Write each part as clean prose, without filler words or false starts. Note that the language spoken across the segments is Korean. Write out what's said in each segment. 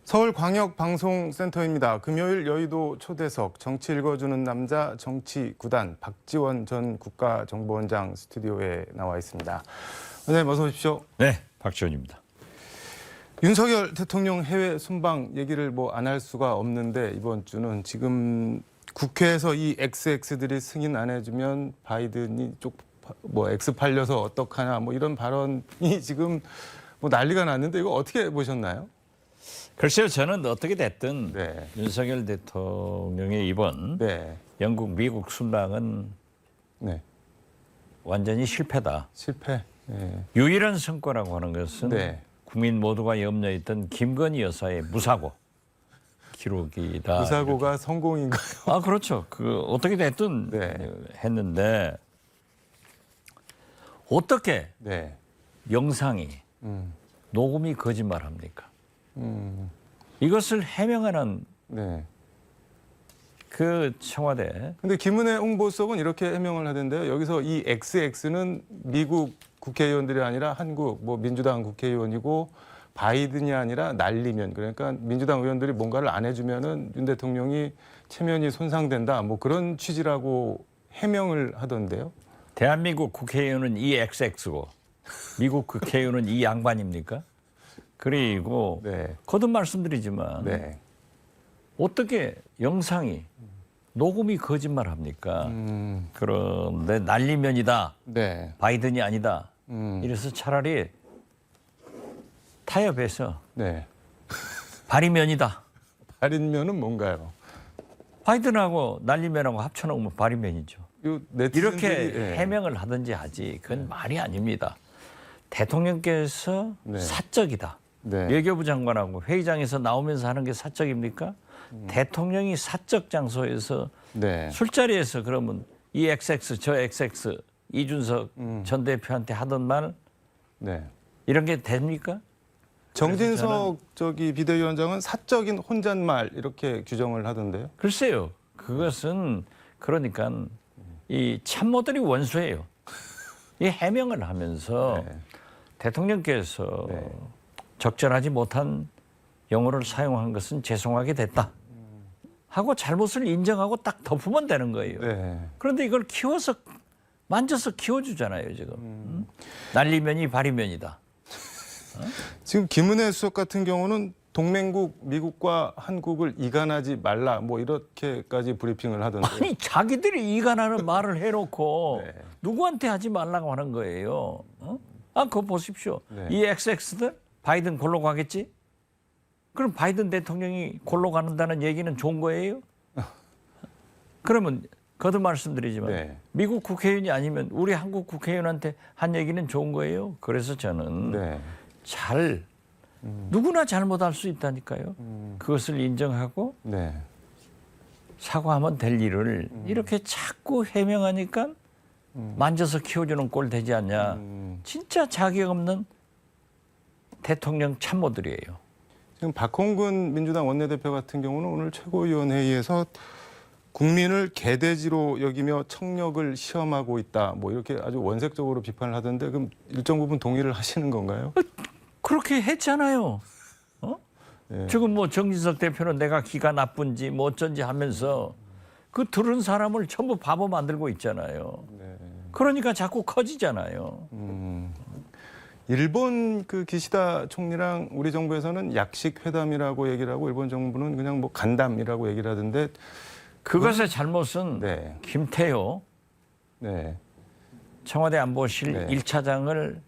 서울광역방송센터입니다. 금요일 여의도 초대석 정치 읽어주는 남자 정치구단 박지원 전 국가정보원장 스튜디오에 나와 있습니다. 원장님 어서 오십시오. 네, 박지원입니다. 윤석열 대통령 해외 순방 얘기를 안 할 수가 없는데 이번 주는 지금 국회에서 이 XX들이 승인 안 해주면 바이든이 X 팔려서 어떡하냐 이런 발언이 지금 난리가 났는데 이거 어떻게 보셨나요? 글쎄요, 저는 어떻게 됐든 네. 윤석열 대통령의 이번 네. 영국, 미국 순방은 네. 완전히 실패다. 실패. 네. 유일한 성과라고 하는 것은 네. 국민 모두가 염려했던 김건희 여사의 무사고 기록이다. 무사고가 이렇게. 성공인가요? 아, 그렇죠. 어떻게 됐든 네. 했는데 어떻게 네. 영상이 녹음이 거짓말합니까? 이것을 해명하는 네. 그 청와대. 근데 김은혜 홍보수석은 이렇게 해명을 하던데요. 여기서 이 XX는 미국 국회의원들이 아니라 한국 민주당 국회의원이고 바이든이 아니라 날리면 그러니까 민주당 의원들이 뭔가를 안 해주면은 윤 대통령이 체면이 손상된다. 그런 취지라고 해명을 하던데요. 대한민국 국회의원은 이 XX고 미국 국회의원은 이 양반입니까? 그리고 네. 거듭 말씀드리지만 네. 어떻게 영상이 녹음이 거짓말합니까? 그런데 날리면이다. 네. 바이든이 아니다. 이래서 차라리 타협해서 네. 바리면이다. 발인면은 뭔가요? 바이든하고 날리면하고 합쳐놓으면 바리면이죠. 이렇게 네. 해명을 하든지 하지 그건 말이 아닙니다. 대통령께서 네. 사적이다. 네. 외교부 장관하고 회의장에서 나오면서 하는 게 사적입니까? 대통령이 사적 장소에서 네. 술자리에서 그러면 이 XX 저 XX 이준석 전 대표한테 하던 말 네. 이런 게 됩니까? 정진석 비대위원장은 사적인 혼잣말 이렇게 규정을 하던데요. 글쎄요. 그것은 그러니까 이 참모들이 원수예요. 이 해명을 하면서 네. 대통령께서 네. 적절하지 못한 용어를 사용한 것은 죄송하게 됐다 하고 잘못을 인정하고 딱 덮으면 되는 거예요. 네. 그런데 이걸 키워서 만져서 키워주잖아요. 지금 날리면이 바리면이다. 지금 김은혜 수석 같은 경우는 동맹국 미국과 한국을 이간하지 말라 이렇게까지 브리핑을 하던데. 아니 자기들이 이간하는 말을 해놓고 네. 누구한테 하지 말라고 하는 거예요. 그거 보십시오. 네. 이 XX들 바이든 골로 가겠지? 그럼 바이든 대통령이 골로 가는다는 얘기는 좋은 거예요? 그러면 거듭 말씀드리지만 네. 미국 국회의원이 아니면 우리 한국 국회의원한테 한 얘기는 좋은 거예요. 그래서 저는 네. 누구나 잘못할 수 있다니까요. 그것을 인정하고 네. 사과하면 될 일을 이렇게 자꾸 해명하니까 만져서 키워주는 꼴 되지 않냐. 진짜 자격 없는 대통령 참모들이에요. 지금 박홍근 민주당 원내대표 같은 경우는 오늘 최고위원회의에서 국민을 개돼지로 여기며 청력을 시험하고 있다. 이렇게 아주 원색적으로 비판을 하던데 그럼 일정 부분 동의를 하시는 건가요? 그렇게 했잖아요. 네. 지금 정진석 대표는 내가 기가 나쁜지 어쩐지 하면서 그 들은 사람을 전부 바보 만들고 있잖아요. 네. 그러니까 자꾸 커지잖아요. 일본 기시다 총리랑 우리 정부에서는 약식 회담이라고 얘기를 하고 일본 정부는 그냥 간담이라고 얘기를 하던데 그것의 잘못은 네. 김태효 네. 청와대 안보실 네. 1차장을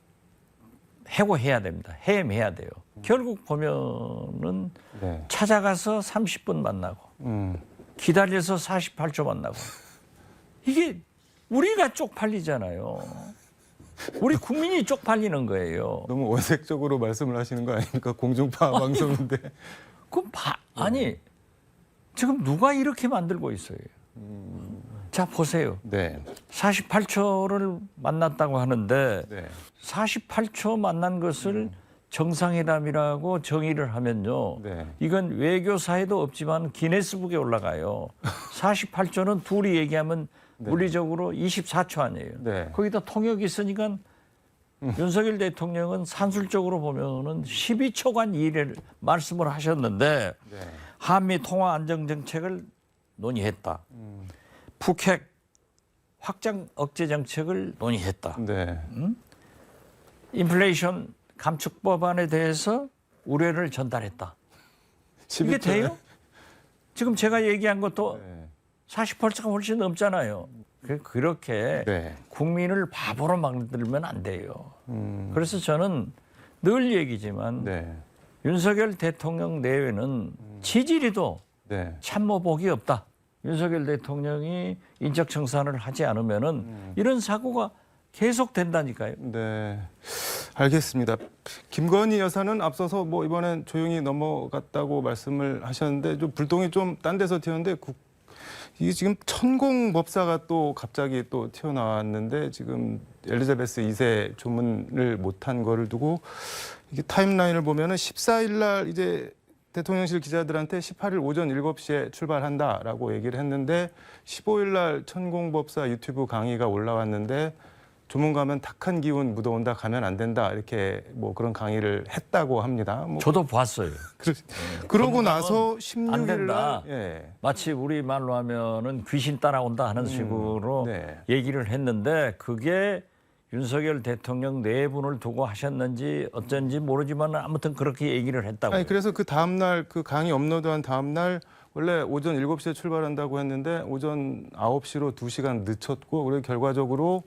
해고해야 됩니다. 해임해야 돼요. 결국 보면은 네. 찾아가서 30분 만나고 기다려서 48초 만나고 이게 우리가 쪽팔리잖아요. 우리 국민이 쪽팔리는 거예요. 너무 원색적으로 말씀을 하시는 거 아닙니까? 공중파 방송인데. 아니 지금 누가 이렇게 만들고 있어요. 자 보세요. 네. 48초를 만났다고 하는데 네. 48초 만난 것을 정상회담이라고 정의를 하면요. 네. 이건 외교사에도 없지만 기네스북에 올라가요. 48초는 둘이 얘기하면 네. 물리적으로 24초 아니에요. 네. 거기다 통역이 있으니까 윤석열 대통령은 산술적으로 보면은 12초간 일을 말씀을 하셨는데 네. 한미 통화 안정 정책을 논의했다. 북핵 확장 억제 정책을 논의했다. 네. 인플레이션 감축 법안에 대해서 우려를 전달했다. 이게 12초. 돼요? 지금 제가 얘기한 것도 네. 40%가 훨씬 넘잖아요. 그렇게 네. 국민을 바보로 만들면 안 돼요. 그래서 저는 늘 얘기지만 네. 윤석열 대통령 내외는 지지리도 네. 참모복이 없다. 윤석열 대통령이 인적 청산을 하지 않으면은 이런 사고가 계속 된다니까요. 네. 알겠습니다. 김건희 여사는 앞서서 뭐 이번엔 조용히 넘어갔다고 말씀을 하셨는데 좀 불똥이 좀 딴 데서 튀었는데 이게 지금 천공법사가 또 갑자기 또 튀어나왔는데 지금 엘리자베스 2세 조문을 못한 거를 두고 이게 타임라인을 보면은 14일 날 이제 대통령실 기자들한테 18일 오전 7시에 출발한다라고 얘기를 했는데 15일 날 천공법사 유튜브 강의가 올라왔는데 조문 가면 탁한 기운 묻어온다 가면 안 된다 이렇게 뭐 그런 강의를 했다고 합니다. 뭐 저도 봤어요. 그러고 나서 안 16일 된다. 날 예. 마치 우리 말로 하면은 귀신 따라온다 하는 식으로 네. 얘기를 했는데 그게 윤석열 대통령 내분을 두고 하셨는지 어쩐지 모르지만 아무튼 그렇게 얘기를 했다고요. 아니 그래서 그 다음 날 그 강의 업로드한 다음 날 원래 오전 7시에 출발한다고 했는데 오전 9시로 2시간 늦췄고 그리고 결과적으로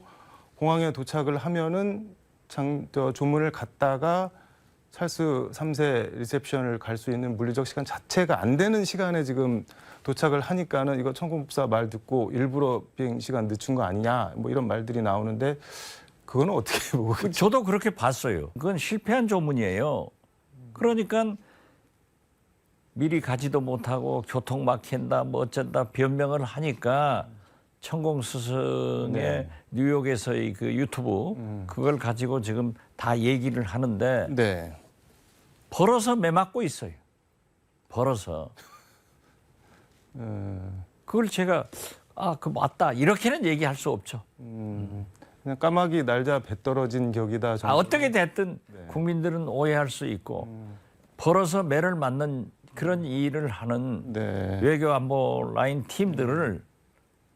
공항에 도착을 하면은 조문을 갔다가 찰스 3세 리셉션을 갈 수 있는 물리적 시간 자체가 안 되는 시간에 지금 도착을 하니까는 이거 천공법사 말 듣고 일부러 비행 시간 늦춘 거 아니냐 뭐 이런 말들이 나오는데 그거는 어떻게 보고 저도 그렇게 봤어요. 그건 실패한 조문이에요. 그러니까 미리 가지도 못하고 교통 막힌다 뭐 어쩐다 변명을 하니까 천공 스승의 네. 뉴욕에서의 그 유튜브 그걸 가지고 지금 다 얘기를 하는데 네. 벌어서 매맞고 있어요. 벌어서. 그걸 제가 그 맞다 이렇게는 얘기할 수 없죠. 그냥 까마귀 날자 배 떨어진 격이다. 정도. 어떻게 됐든 국민들은 오해할 수 있고 벌어서 매를 맞는 그런 일을 하는 네. 외교 안보 라인 팀들을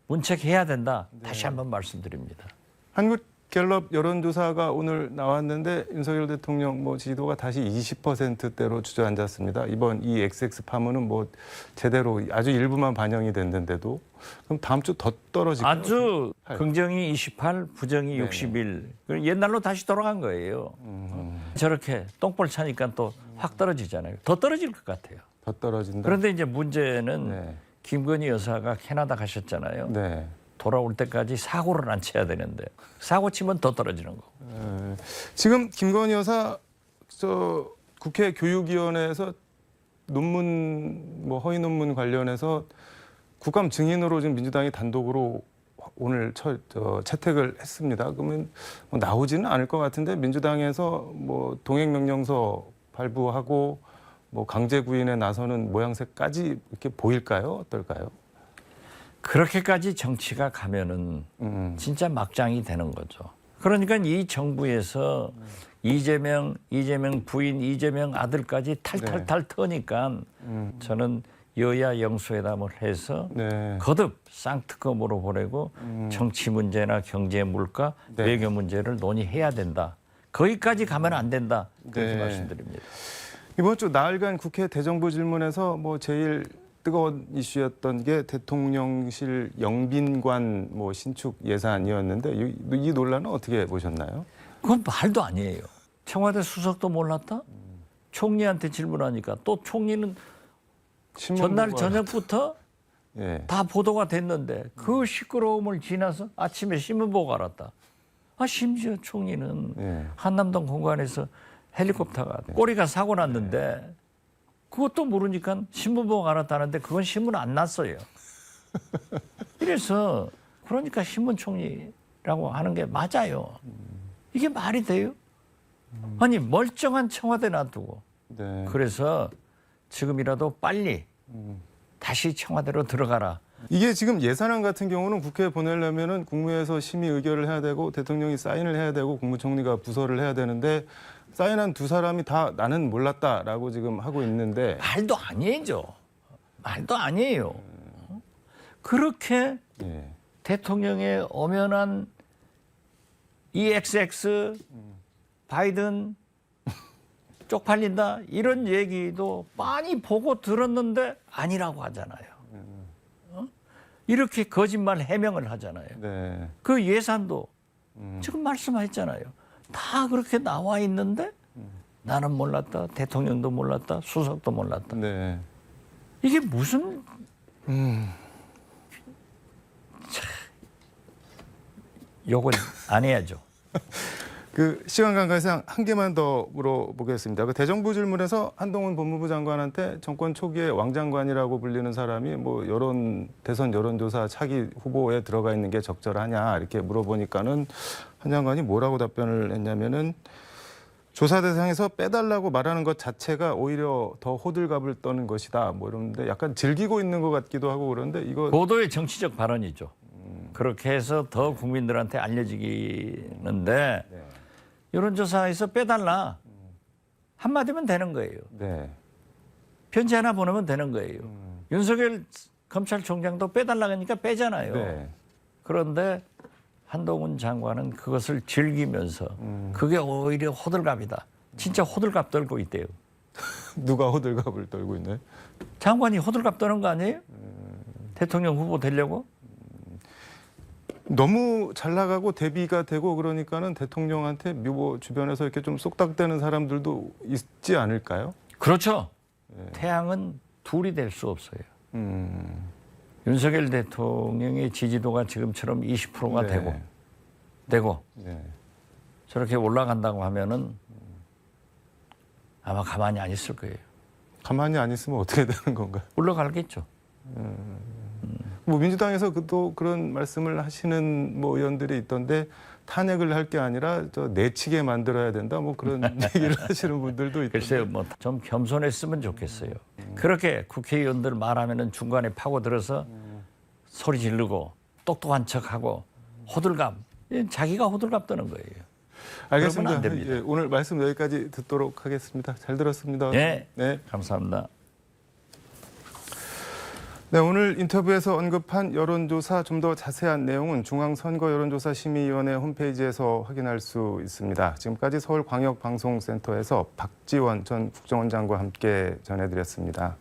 문책해야 된다. 다시 한번 말씀드립니다. 한국갤럽 여론조사가 오늘 나왔는데 윤석열 대통령 뭐 지지도가 다시 20%대로 주저앉았습니다. 이번 이 XX 파문은 뭐 제대로 아주 일부만 반영이 됐는데도 그럼 다음 주 더 떨어질 거예요. 아주 긍정이 28, 부정이 네. 61. 옛날로 다시 돌아간 거예요. 저렇게 똥볼 차니까 또 확 떨어지잖아요. 더 떨어질 것 같아요. 더 떨어진다. 그런데 이제 문제는 네. 김건희 여사가 캐나다 가셨잖아요. 네. 돌아올 때까지 사고를 안 쳐야 되는데 사고 치면 더 떨어지는 거고. 지금 김건희 여사 저 국회 교육위원회에서 논문 뭐 허위 논문 관련해서 국감 증인으로 지금 민주당이 단독으로 오늘 채택을 했습니다. 그러면 뭐 나오지는 않을 것 같은데 민주당에서 뭐 동행 명령서 발부하고 뭐 강제 구인에 나서는 모양새까지 이렇게 보일까요? 어떨까요? 그렇게까지 정치가 가면은 진짜 막장이 되는 거죠. 그러니까 이 정부에서 이재명 부인, 이재명 아들까지 탈탈탈 터니까 저는 여야 영수회담을 해서 네. 거듭 쌍특검으로 보내고 정치 문제나 경제 물가, 네. 외교 문제를 논의해야 된다. 거기까지 가면 안 된다. 그렇게 네. 말씀드립니다. 이번 주 나흘간 국회 대정부 질문에서 뭐 제일 뜨거운 이슈였던 게 대통령실 영빈관 뭐 신축 예산이었는데 이 논란은 어떻게 보셨나요? 그건 말도 아니에요. 청와대 수석도 몰랐다? 총리한테 질문하니까 또 총리는 전날 신문보가- 저녁부터 예. 다 보도가 됐는데 그 시끄러움을 지나서 아침에 신문 보고 알았다. 심지어 총리는 예. 한남동 공간에서 헬리콥터가 꼬리가 사고 났는데 그것도 모르니까 신문 보고 알았다는데 그건 신문 안 났어요. 이래서 그러니까 신문 총리라고 하는 게 맞아요. 이게 말이 돼요? 아니 멀쩡한 청와대 놔두고 네. 그래서 지금이라도 빨리 다시 청와대로 들어가라. 이게 지금 예산안 같은 경우는 국회에 보내려면은 국무회에서 심의 의결을 해야 되고 대통령이 사인을 해야 되고 국무총리가 부서를 해야 되는데 사인한 두 사람이 다 나는 몰랐다라고 지금 하고 있는데 말도 아니죠. 말도 아니에요. 그렇게 예. 대통령의 엄연한 이 XX 바이든 쪽팔린다 이런 얘기도 많이 보고 들었는데 아니라고 하잖아요. 어? 이렇게 거짓말 해명을 하잖아요. 네. 그 예산도 지금 말씀하셨잖아요. 다 그렇게 나와 있는데 나는 몰랐다, 대통령도 몰랐다, 수석도 몰랐다. 네. 이게 무슨 욕은 안 해야죠. 그 시간 관계상 한 개만 더 물어보겠습니다. 그 대정부 질문에서 한동훈 법무부 장관한테 정권 초기에 왕장관이라고 불리는 사람이 뭐 대선 여론조사 차기 후보에 들어가 있는 게 적절하냐 이렇게 물어보니까는 한 장관이 뭐라고 답변을 했냐면은 조사 대상에서 빼달라고 말하는 것 자체가 오히려 더 호들갑을 떠는 것이다. 뭐 이러는데 약간 즐기고 있는 것 같기도 하고 그런데 이거 고도의 정치적 발언이죠. 그렇게 해서 더 국민들한테 알려지는데 네. 여론조사에서 빼달라 한마디면 되는 거예요. 네. 편지 하나 보내면 되는 거예요. 윤석열 검찰총장도 빼달라 하니까 빼잖아요. 네. 그런데 한동훈 장관은 그것을 즐기면서 그게 오히려 호들갑이다. 진짜 호들갑 떨고 있대요. 누가 호들갑을 떨고 있나요? 장관이 호들갑 떠는 거 아니에요? 대통령 후보 되려고? 너무 잘 나가고 대비가 되고 그러니까는 대통령한테 묘 주변에서 이렇게 좀 쏙닥대는 사람들도 있지 않을까요? 그렇죠. 태양은 둘이 될 수 없어요. 윤석열 대통령의 지지도가 지금처럼 20%가 네. 되고 네. 저렇게 올라간다고 하면은 아마 가만히 안 있을 거예요. 가만히 안 있으면 어떻게 되는 건가요? 올라가겠죠. 뭐 민주당에서 또 그런 말씀을 하시는 뭐 의원들이 있던데 탄핵을 할 게 아니라 저 내치게 만들어야 된다 뭐 그런 얘기를 하시는 분들도 있던데. 글쎄요, 뭐 좀 겸손했으면 좋겠어요. 그렇게 국회의원들 말하면은 중간에 파고들어서 소리 지르고 똑똑한 척하고 호들갑, 자기가 호들갑 떠는 거예요. 알겠습니다. 그러면 안 됩니다. 예, 오늘 말씀 여기까지 듣도록 하겠습니다. 잘 들었습니다. 네, 네. 감사합니다. 네, 오늘 인터뷰에서 언급한 여론조사 좀 더 자세한 내용은 중앙선거여론조사심의위원회 홈페이지에서 확인할 수 있습니다. 지금까지 서울광역방송센터에서 박지원 전 국정원장과 함께 전해드렸습니다.